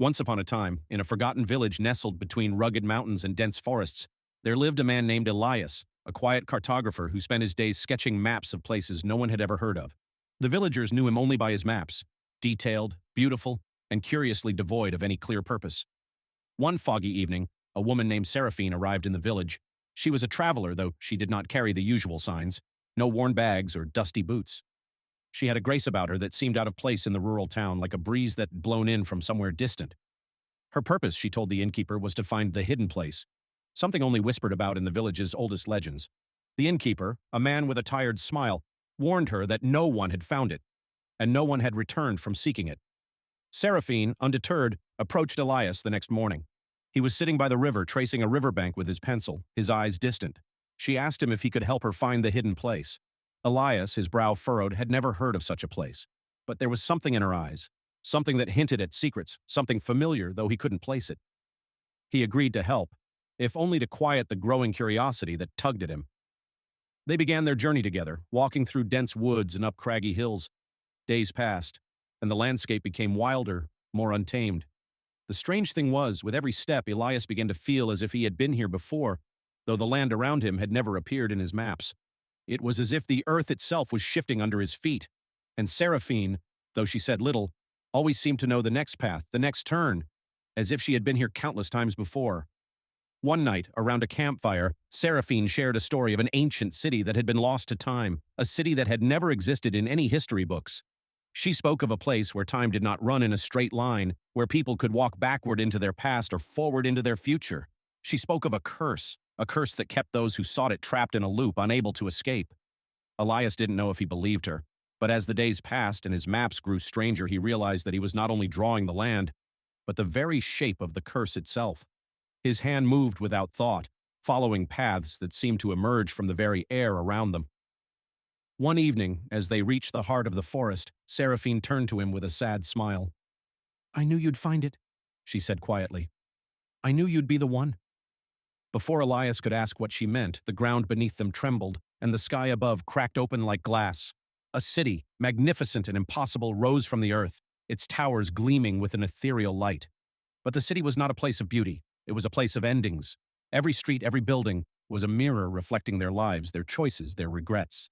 Once upon a time, in a forgotten village nestled between rugged mountains and dense forests, there lived a man named Elias, a quiet cartographer who spent his days sketching maps of places no one had ever heard of. The villagers knew him only by his maps, detailed, beautiful, and curiously devoid of any clear purpose. One foggy evening, a woman named Seraphine arrived in the village. She was a traveler, though she did not carry the usual signs, no worn bags or dusty boots. She had a grace about her that seemed out of place in the rural town, like a breeze that had blown in from somewhere distant. Her purpose, she told the innkeeper, was to find the hidden place, something only whispered about in the village's oldest legends. The innkeeper, a man with a tired smile, warned her that no one had found it, and no one had returned from seeking it. Seraphine, undeterred, approached Elias the next morning. He was sitting by the river, tracing a riverbank with his pencil, his eyes distant. She asked him if he could help her find the hidden place. Elias, his brow furrowed, had never heard of such a place. But there was something in her eyes, something that hinted at secrets, something familiar, though he couldn't place it. He agreed to help, if only to quiet the growing curiosity that tugged at him. They began their journey together, walking through dense woods and up craggy hills. Days passed, and the landscape became wilder, more untamed. The strange thing was, with every step, Elias began to feel as if he had been here before, though the land around him had never appeared in his maps. It was as if the earth itself was shifting under his feet, and Seraphine, though she said little, always seemed to know the next path, the next turn, as if she had been here countless times before. One night, around a campfire, Seraphine shared a story of an ancient city that had been lost to time, a city that had never existed in any history books. She spoke of a place where time did not run in a straight line, where people could walk backward into their past or forward into their future. She spoke of a curse that kept those who sought it trapped in a loop, unable to escape. Elias didn't know if he believed her, but as the days passed and his maps grew stranger, he realized that he was not only drawing the land, but the very shape of the curse itself. His hand moved without thought, following paths that seemed to emerge from the very air around them. One evening, as they reached the heart of the forest, Seraphine turned to him with a sad smile. "I knew you'd find it," she said quietly. "I knew you'd be the one." Before Elias could ask what she meant, the ground beneath them trembled, and the sky above cracked open like glass. A city, magnificent and impossible, rose from the earth, its towers gleaming with an ethereal light. But the city was not a place of beauty. It was a place of endings. Every street, every building, was a mirror reflecting their lives, their choices, their regrets.